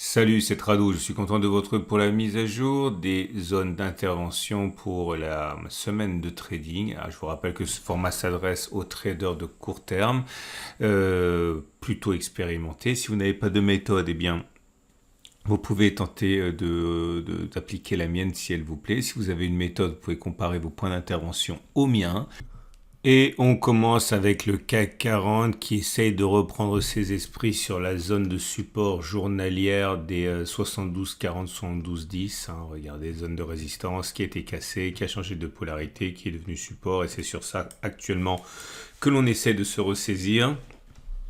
Salut, c'est Trado, je suis content de vous retrouver pour la mise à jour des zones d'intervention pour la semaine de trading. Je vous rappelle que ce format s'adresse aux traders de court terme, plutôt expérimentés. Si vous n'avez pas de méthode, eh bien, vous pouvez tenter d'appliquer la mienne si elle vous plaît. Si vous avez une méthode, vous pouvez comparer vos points d'intervention aux miens. Et on commence avec le CAC 40 qui essaye de reprendre ses esprits sur la zone de support journalière des 72 40 72 10. Regardez, zone de résistance qui a été cassée, qui a changé de polarité, qui est devenue support. Et c'est sur ça actuellement que l'on essaie de se ressaisir.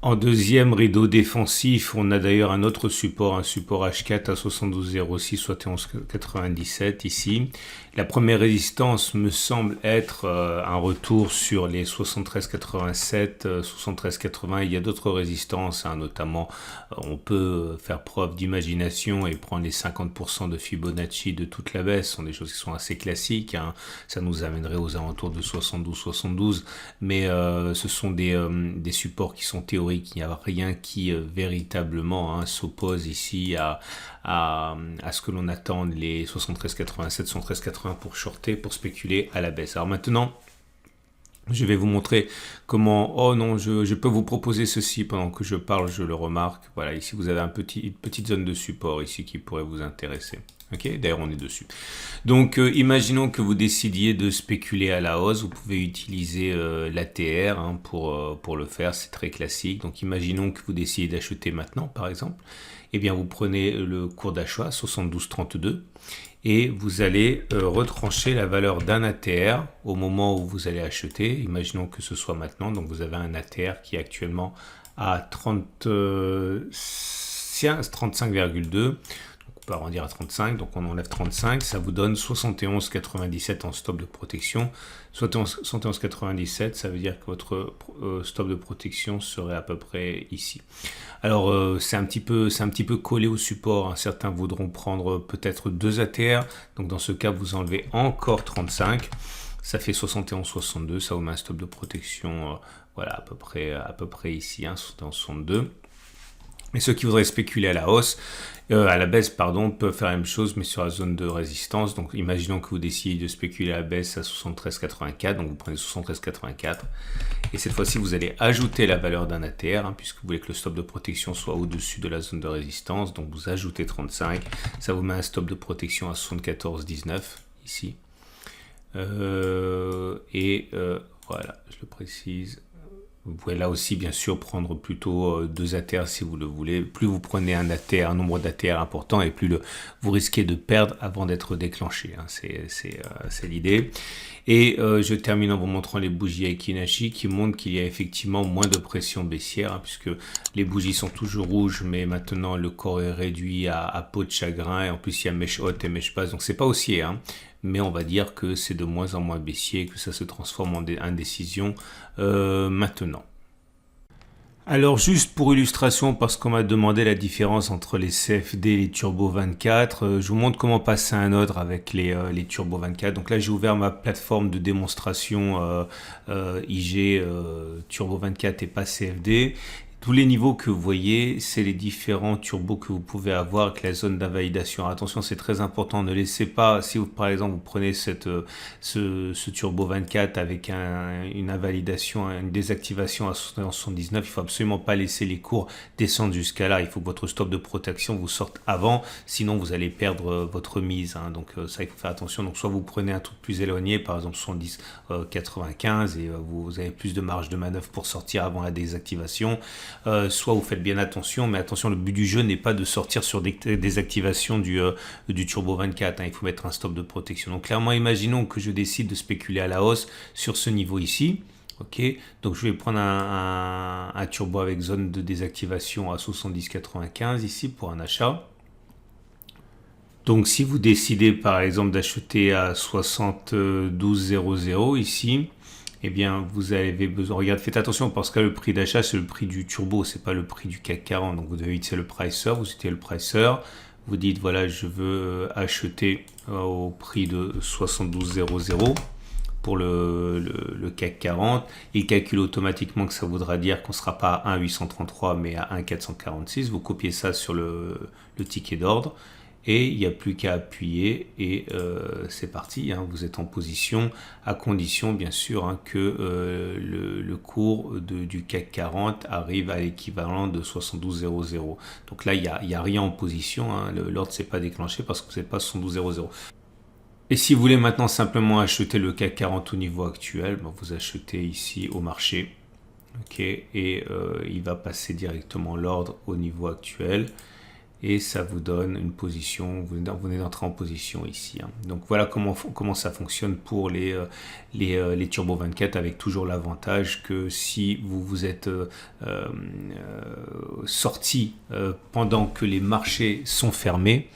En deuxième rideau défensif, on a d'ailleurs un autre support, un support H4 à 72,06, 71,97 ici. La première résistance me semble être un retour sur les 73,87, 73,80. Il y a d'autres résistances, notamment on peut faire preuve d'imagination et prendre les 50% de Fibonacci de toute la baisse. Ce sont des choses qui sont assez classiques. Ça nous amènerait aux alentours de 72, mais ce sont des supports qui sont théoriques. Il n'y a rien qui véritablement s'oppose ici à ce que l'on attend les 73,87, 73,80 pour shorter, pour spéculer à la baisse. Alors maintenant, je vais vous montrer comment... Oh non, je peux vous proposer ceci pendant que je parle, je le remarque. Voilà, ici vous avez une petite zone de support ici qui pourrait vous intéresser. Ok, d'ailleurs on est dessus. Donc imaginons que vous décidiez de spéculer à la hausse, vous pouvez utiliser l'ATR pour le faire, c'est très classique. Donc imaginons que vous décidez d'acheter maintenant par exemple. Eh bien vous prenez le cours d'achat 72,32 et vous allez retrancher la valeur d'un ATR au moment où vous allez acheter. Imaginons que ce soit maintenant, donc vous avez un ATR qui est actuellement à 35,2. On peut arrondir à 35, donc on enlève 35, ça vous donne 71,97 en stop de protection. 71,97, ça veut dire que votre stop de protection serait à peu près ici. Alors c'est un petit peu collé au support. Certains voudront prendre peut-être 2 ATR, donc dans ce cas vous enlevez encore 35, ça fait 71,62, ça vous met un stop de protection voilà à peu près ici, 71,62. Et ceux qui voudraient spéculer à la hausse, à la baisse, pardon, peuvent faire la même chose, mais sur la zone de résistance. Donc, imaginons que vous décidez de spéculer à la baisse à 73,84. Donc, vous prenez 73,84. Et cette fois-ci, vous allez ajouter la valeur d'un ATR, puisque vous voulez que le stop de protection soit au-dessus de la zone de résistance. Donc, vous ajoutez 35. Ça vous met un stop de protection à 74,19 ici. Voilà, je le précise. Vous pouvez là aussi bien sûr prendre plutôt 2 ATR si vous le voulez. Plus vous prenez un nombre d'ATR important et plus vous risquez de perdre avant d'être déclenché. C'est l'idée. Et je termine en vous montrant les bougies Aiki-Nashi qui montrent qu'il y a effectivement moins de pression baissière puisque les bougies sont toujours rouges mais maintenant le corps est réduit à peau de chagrin et en plus il y a mèche haute et mèche basse donc c'est pas haussier. Mais on va dire que c'est de moins en moins baissier, que ça se transforme en indécision maintenant. Alors juste pour illustration, parce qu'on m'a demandé la différence entre les CFD et les Turbo 24, je vous montre comment passer à un autre avec les Turbo 24. Donc là j'ai ouvert ma plateforme de démonstration IG Turbo 24 et pas CFD. Tous les niveaux que vous voyez, c'est les différents turbos que vous pouvez avoir avec la zone d'invalidation. Attention, c'est très important. Ne laissez pas, si vous, par exemple, vous prenez ce turbo 24 avec une invalidation, une désactivation à 79, il faut absolument pas laisser les cours descendre jusqu'à là. Il faut que votre stop de protection vous sorte avant, sinon vous allez perdre votre mise. Donc ça, il faut faire attention. Donc soit vous prenez un truc plus éloigné, par exemple 70, 95, et vous avez plus de marge de manœuvre pour sortir avant la désactivation. Soit vous faites bien attention, mais attention, le but du jeu n'est pas de sortir sur des activations du Turbo 24, il faut mettre un stop de protection. Donc clairement, imaginons que je décide de spéculer à la hausse sur ce niveau ici. Ok, donc je vais prendre un turbo avec zone de désactivation à 70,95 ici pour un achat. Donc si vous décidez par exemple d'acheter à 72,00 ici, eh bien, vous avez besoin... Regarde, faites attention parce que le prix d'achat, c'est le prix du turbo, c'est pas le prix du CAC 40. Donc, vous devez utiliser le pricer, vous utilisez le pricer. Vous dites, voilà, je veux acheter au prix de 72,00. pour le CAC 40. Il calcule automatiquement que ça voudra dire qu'on ne sera pas à 1,833 mais à 1,446. Vous copiez ça sur le ticket d'ordre. Et il n'y a plus qu'à appuyer et c'est parti, hein, vous êtes en position, à condition bien sûr hein, que le cours du CAC 40 arrive à l'équivalent de 72,00. Donc là, il n'y a rien en position, hein, l'ordre ne s'est pas déclenché parce que vous n'êtes pas 72,00. Et si vous voulez maintenant simplement acheter le CAC 40 au niveau actuel, ben vous achetez ici au marché. Okay, et il va passer directement l'ordre au niveau actuel. Et ça vous donne une position, vous venez d'entrer en position ici. Hein. Donc voilà comment ça fonctionne pour les Turbo 24 avec toujours l'avantage que si vous êtes sorti pendant que les marchés sont fermés,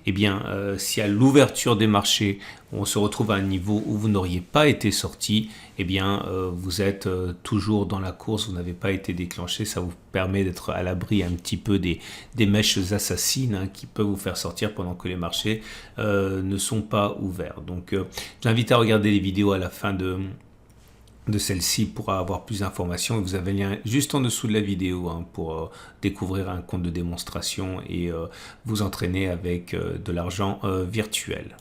eh bien si à l'ouverture des marchés on se retrouve à un niveau où vous n'auriez pas été sorti, eh bien vous êtes toujours dans la course, vous n'avez pas été déclenché, ça vous permet d'être à l'abri un petit peu des mèches assassines hein, qui peuvent vous faire sortir pendant que les marchés ne sont pas ouverts. Donc j'invite à regarder les vidéos à la fin de celle-ci pour avoir plus d'informations. Vous avez le lien juste en dessous de la vidéo hein, pour découvrir un compte de démonstration et vous entraîner avec de l'argent virtuel.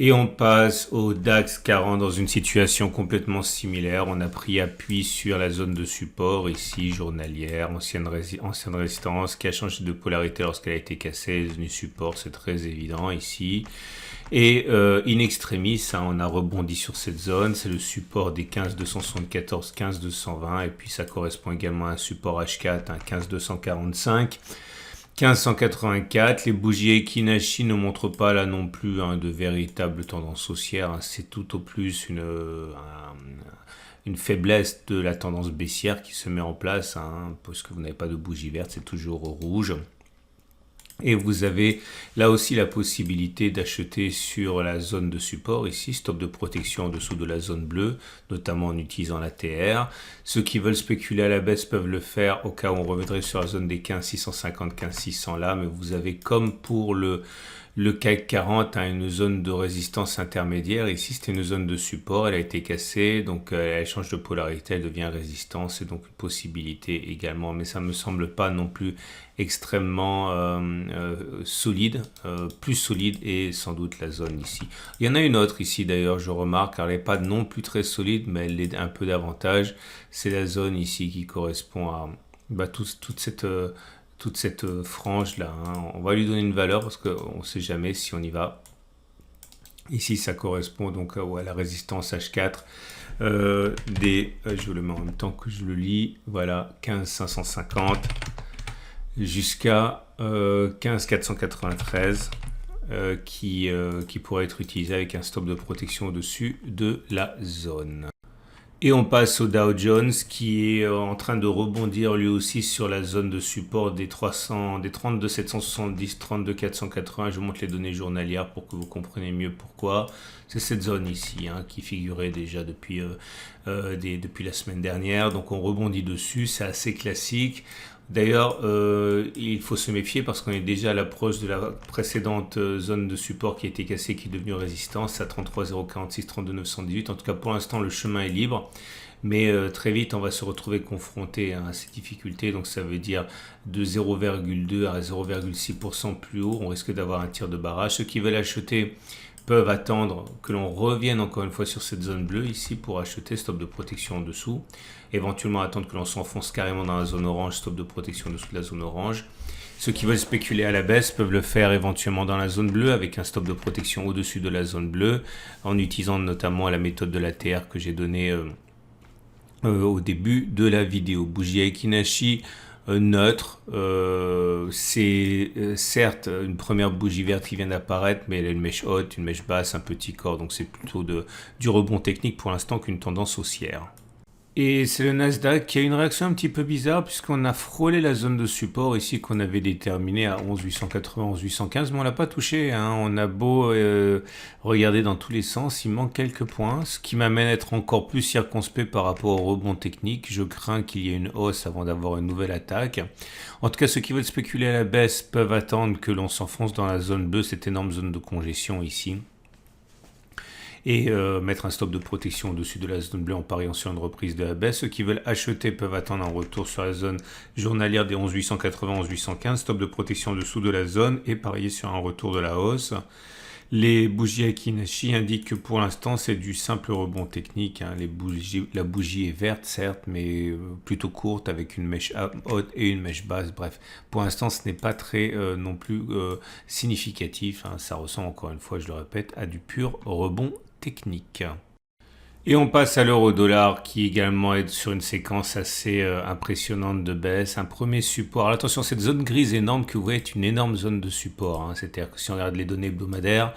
Et on passe au DAX 40 dans une situation complètement similaire. On a pris appui sur la zone de support ici, journalière, ancienne résistance qui a changé de polarité lorsqu'elle a été cassée, devenue support, c'est très évident ici. Et in extremis, hein, on a rebondi sur cette zone, c'est le support des 15,274, 15,220 et puis ça correspond également à un support H4, un 15,245. 1584, les bougies Ekinashi ne montrent pas là non plus hein, de véritable tendance haussière, hein, c'est tout au plus une faiblesse de la tendance baissière qui se met en place, hein, parce que vous n'avez pas de bougie verte, c'est toujours rouge. Et vous avez là aussi la possibilité d'acheter sur la zone de support, ici, stop de protection en dessous de la zone bleue, notamment en utilisant la TR. Ceux qui veulent spéculer à la baisse peuvent le faire au cas où on reviendrait sur la zone des 15 650, 15 600 là, mais vous avez comme pour le CAC 40 a une zone de résistance intermédiaire. Ici, c'était une zone de support. Elle a été cassée, donc elle change de polarité, elle devient résistance. C'est donc une possibilité également, mais ça ne me semble pas non plus extrêmement solide. Plus solide est sans doute la zone ici. Il y en a une autre ici d'ailleurs, je remarque, car elle n'est pas non plus très solide, mais elle est un peu davantage. C'est la zone ici qui correspond à toute cette frange là, hein. On va lui donner une valeur parce qu'on ne sait jamais si on y va. Ici ça correspond donc à la résistance H4 je le mets en même temps que je le lis, voilà, 15 550 jusqu'à 15 493 qui pourrait être utilisé avec un stop de protection au-dessus de la zone. Et on passe au Dow Jones qui est en train de rebondir lui aussi sur la zone de support des 32 770, 32 480. Je vous montre les données journalières pour que vous compreniez mieux pourquoi. C'est cette zone ici hein, qui figurait déjà depuis la semaine dernière. Donc on rebondit dessus, c'est assez classique. D'ailleurs, il faut se méfier parce qu'on est déjà à l'approche de la précédente zone de support qui a été cassée, qui est devenue résistance à 33,046, 32,918. En tout cas, pour l'instant, le chemin est libre. Mais très vite, on va se retrouver confronté à ces difficultés. Donc, ça veut dire de 0,2 à 0,6% plus haut. On risque d'avoir un tir de barrage. Ceux qui veulent acheter peuvent attendre que l'on revienne encore une fois sur cette zone bleue ici pour acheter, stop de protection en dessous. Éventuellement attendre que l'on s'enfonce carrément dans la zone orange, stop de protection en dessous de la zone orange. Ceux qui veulent spéculer à la baisse peuvent le faire éventuellement dans la zone bleue avec un stop de protection au-dessus de la zone bleue en utilisant notamment la méthode de la TR que j'ai donnée au début de la vidéo. Bougie Ekinashi neutre, c'est certes une première bougie verte qui vient d'apparaître, mais elle a une mèche haute, une mèche basse, un petit corps, donc c'est plutôt du rebond technique pour l'instant qu'une tendance haussière. Et c'est le Nasdaq qui a une réaction un petit peu bizarre puisqu'on a frôlé la zone de support ici qu'on avait déterminée à 11 880, 11 815, mais on l'a pas touché, hein. On a beau regarder dans tous les sens, il manque quelques points, ce qui m'amène à être encore plus circonspect par rapport au rebond technique. Je crains qu'il y ait une hausse avant d'avoir une nouvelle attaque. En tout cas, ceux qui veulent spéculer à la baisse peuvent attendre que l'on s'enfonce dans la zone bleue, cette énorme zone de congestion ici. et mettre un stop de protection au-dessus de la zone bleue en pariant sur une reprise de la baisse. Ceux qui veulent acheter peuvent attendre un retour sur la zone journalière des 11 880, 11 815, stop de protection en dessous de la zone et parier sur un retour de la hausse. Les bougies Akinashi indiquent que pour l'instant c'est du simple rebond technique. La bougie est verte certes, mais plutôt courte avec une mèche haute et une mèche basse. Bref, pour l'instant ce n'est pas très non plus significatif. Ça ressemble encore une fois, je le répète, à du pur rebond technique. Et on passe à l'euro-dollar qui également est sur une séquence assez impressionnante de baisse. Un premier support. Alors attention, cette zone grise énorme que vous voyez est une énorme zone de support. C'est-à-dire que si on regarde les données hebdomadaires,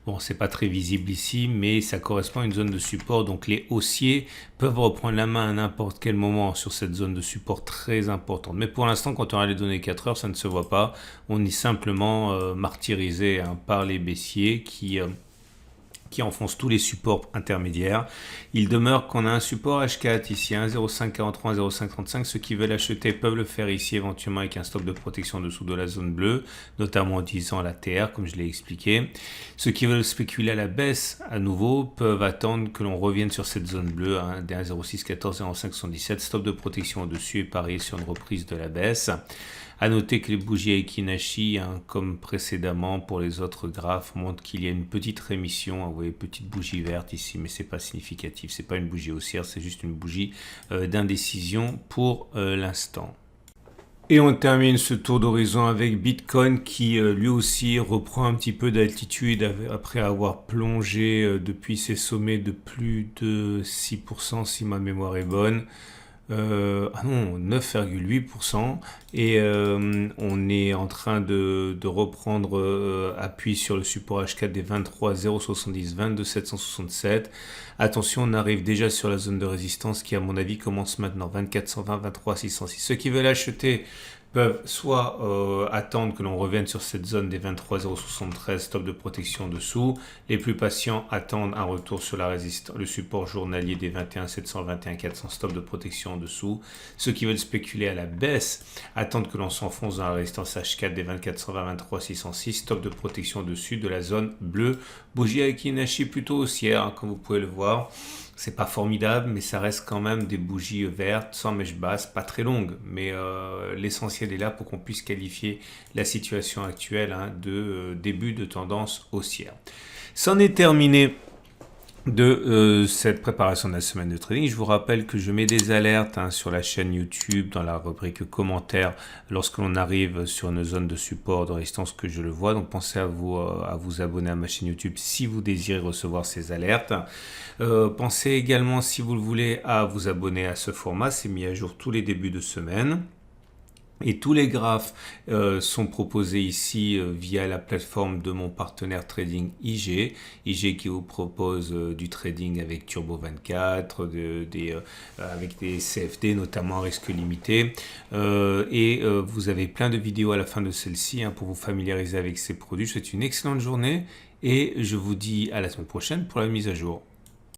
bon, c'est pas très visible ici, mais ça correspond à une zone de support. Donc les haussiers peuvent reprendre la main à n'importe quel moment sur cette zone de support très importante. Mais pour l'instant, quand on regarde les données 4 heures, ça ne se voit pas. On est simplement martyrisé par les baissiers qui enfonce tous les supports intermédiaires. Il demeure qu'on a un support H4 ici, 1,0543, 1,0535. Ceux qui veulent acheter peuvent le faire ici éventuellement avec un stop de protection en dessous de la zone bleue, notamment en utilisant la TR comme je l'ai expliqué. Ceux qui veulent spéculer à la baisse à nouveau peuvent attendre que l'on revienne sur cette zone bleue, des 1,0614, 1,0577, stop de protection au-dessus et parier sur une reprise de la baisse. À noter que les bougies Akinashi, comme précédemment pour les autres graphes, montrent qu'il y a une petite rémission. Vous voyez, petite bougie verte ici, mais c'est pas significatif. C'est pas une bougie haussière, c'est juste une bougie d'indécision pour l'instant. Et on termine ce tour d'horizon avec Bitcoin qui lui aussi reprend un petit peu d'altitude après avoir plongé depuis ses sommets de plus de 6% si ma mémoire est bonne. 9,8%, et on est en train de reprendre appui sur le support H4 des 23,070, 22,767. Attention, on arrive déjà sur la zone de résistance qui à mon avis commence maintenant, 2420, 23,606. Ceux qui veulent acheter peuvent soit attendre que l'on revienne sur cette zone des 23,073, stop de protection dessous. Les plus patients attendent un retour sur le support journalier des 21,721, 400, stop de protection en dessous. Ceux qui veulent spéculer à la baisse attendent que l'on s'enfonce dans la résistance H4 des 24,120, 23,606, stop de protection dessus de la zone bleue. Bougie Akinashi plutôt haussière, comme vous pouvez le voir. C'est pas formidable, mais ça reste quand même des bougies vertes, sans mèche basse, pas très longues. Mais l'essentiel est là pour qu'on puisse qualifier la situation actuelle de début de tendance haussière. C'en est terminé de cette préparation de la semaine de trading. Je vous rappelle que je mets des alertes sur la chaîne YouTube dans la rubrique commentaires lorsque l'on arrive sur une zone de support, de résistance que je le vois. Donc pensez à vous abonner à ma chaîne YouTube si vous désirez recevoir ces alertes. Pensez également, si vous le voulez, à vous abonner à ce format. C'est mis à jour tous les débuts de semaine. Et tous les graphes sont proposés ici via la plateforme de mon partenaire trading IG. IG qui vous propose du trading avec Turbo 24, avec des CFD, notamment à risque limité. Vous avez plein de vidéos à la fin de celle-ci pour vous familiariser avec ces produits. Je vous souhaite une excellente journée et je vous dis à la semaine prochaine pour la mise à jour.